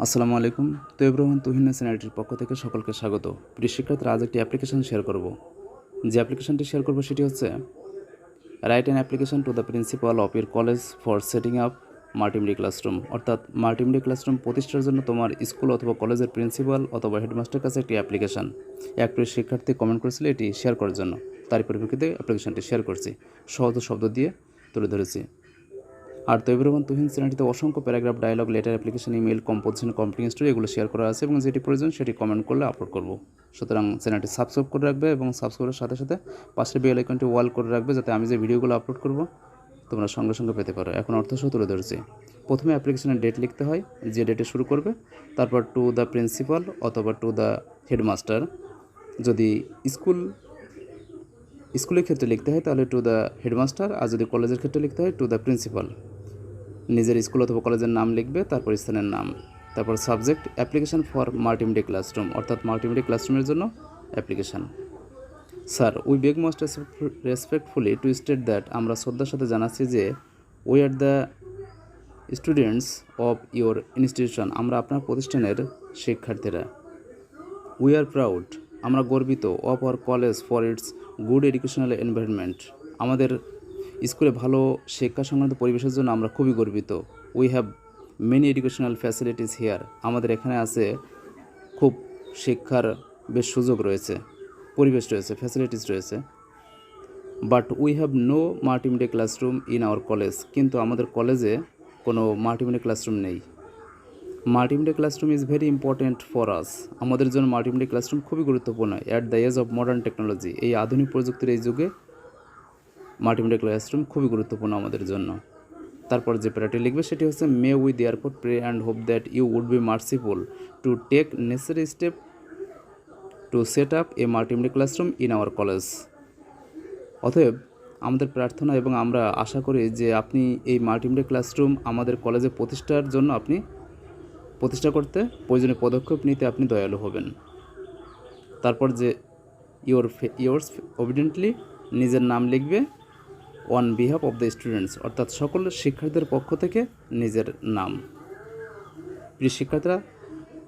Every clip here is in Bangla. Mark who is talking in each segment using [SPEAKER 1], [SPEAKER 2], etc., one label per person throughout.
[SPEAKER 1] আসসালামু আলাইকুম। তৈয়ব রহমান তুহিন চ্যানেলটির পক্ষ থেকে সকলকে স্বাগত। প্রিয় শিক্ষার্থীরা, আজ একটি অ্যাপ্লিকেশন শেয়ার করব। যে অ্যাপ্লিকেশনটি শেয়ার করব সেটি হচ্ছে write an application to the principal of your college for setting up multimedia classroom. অর্থাৎ মাল্টিমিডিয়া ক্লাসরুম প্রতিষ্ঠার জন্য তোমার স্কুল অথবা কলেজের প্রিন্সিপাল অথবা হেডমাস্টারের কাছে একটি অ্যাপ্লিকেশন। একটি শিক্ষার্থী কমেন্ট করেছিল এটি শেয়ার করার জন্য, তারই পরিপ্রেক্ষিতে অ্যাপ্লিকেশনটি শেয়ার করছি, সহজ শব্দ দিয়ে তুলে ধরেছি। আর তৈয়ব রহমান তুহিন চ্যানেলটিতে অসংখ্য paragraph, dialogue, letter, application, email, composition, complete story এগুলো শেয়ার করা আছে এবং যেটি প্রয়োজন সেটি কমেন্ট করলে আপলোড করব। সুতরাং চ্যানেলটি সাবস্ক্রাইব করে রাখবে এবং সাবস্ক্রাইবের সাথে সাথে পাশের বেল আইকনটি ওয়াল করে রাখবে, যাতে আমি যে ভিডিওগুলো আপলোড করব তোমরা সঙ্গে সঙ্গে পেতে পারো। এখন অর্থসহ তুলে ধরেছি। প্রথমে অ্যাপ্লিকেশনের ডেট লিখতে হয়, যে ডেটে শুরু করবে, তারপর টু দ্য প্রিন্সিপাল অথবা টু দ্য হেডমাস্টার। যদি স্কুলের ক্ষেত্রে লিখতে হয় তাহলে টু দ্য হেডমাস্টার, আর যদি কলেজের ক্ষেত্রে লিখতে হয় টু দ্য প্রিন্সিপাল। নিজের স্কুল অথবা কলেজের নাম লিখবে, তারপর স্থানের নাম, তারপর subject application for multimedia classroom, অর্থাৎ মাল্টিমিডিয়া ক্লাসরুমের জন্য application. Sir, we beg most respectfully two state that, আমরা শ্রদ্ধার সাথে জানাচ্ছি যে we are the students of your institution, আমরা আপনার প্রতিষ্ঠানের শিক্ষার্থীরা। উই আর প্রাউড, আমরা গর্বিত, of our college for its good educational environment, আমাদের স্কুলে ভালো শিক্ষা সংক্রান্ত পরিবেশের জন্য আমরা খুবই গর্বিত। We have many educational facilities here, আমাদের এখানে আছে খুব শিক্ষার বেশ সুযোগ রয়েছে, পরিবেশ রয়েছে, ফ্যাসিলিটিস রয়েছে। But we have no multimedia classroom in our college, কিন্তু আমাদের কলেজে কোনো মাল্টিমিডিয়া ক্লাসরুম নেই। Multimedia classroom is very important for us, আমাদের জন্য মাল্টিমিডিয়া ক্লাসরুম খুবই গুরুত্বপূর্ণ। At the age of modern technology, এই আধুনিক প্রযুক্তির এই যুগে মাল্টিমিডিয়া ক্লাসরুম খুবই গুরুত্বপূর্ণ আমাদের জন্য। তারপর যে প্যারাটি লিখবে সেটি হচ্ছে may we therefore pray and hope that you would be merciful to take necessary step to set up a multimedia classroom in our college. অতএব আমাদের প্রার্থনা এবং আমরা আশা করি যে আপনি এই মাল্টিমিডিয়া ক্লাসরুম আমাদের কলেজে প্রতিষ্ঠার জন্য প্রতিষ্ঠা করতে প্রয়োজনীয় পদক্ষেপ নিতে আপনি দয়ালু হবেন। তারপর যে ইয়োর্স অবিডেন্টলি, নিজের নাম লিখবে, on behalf of the students, অর্থাৎ সকল শিক্ষার্থীদের পক্ষ থেকে নিজের নাম। প্রিয় শিক্ষার্থীরা,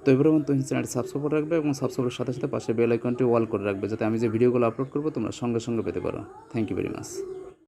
[SPEAKER 1] তৈয়ব রহমান তুহিন চ্যানেলটি সাবস্ক্রাইব করে রাখবে এবং সাবস্ক্রাইবের সাথে সাথে পাশে বেল আইকনটি অল করে রাখবে, যাতে আমি যে ভিডিওগুলো আপলোড করবো তোমরা সঙ্গে সঙ্গে পেতে পারো। Thank you very much.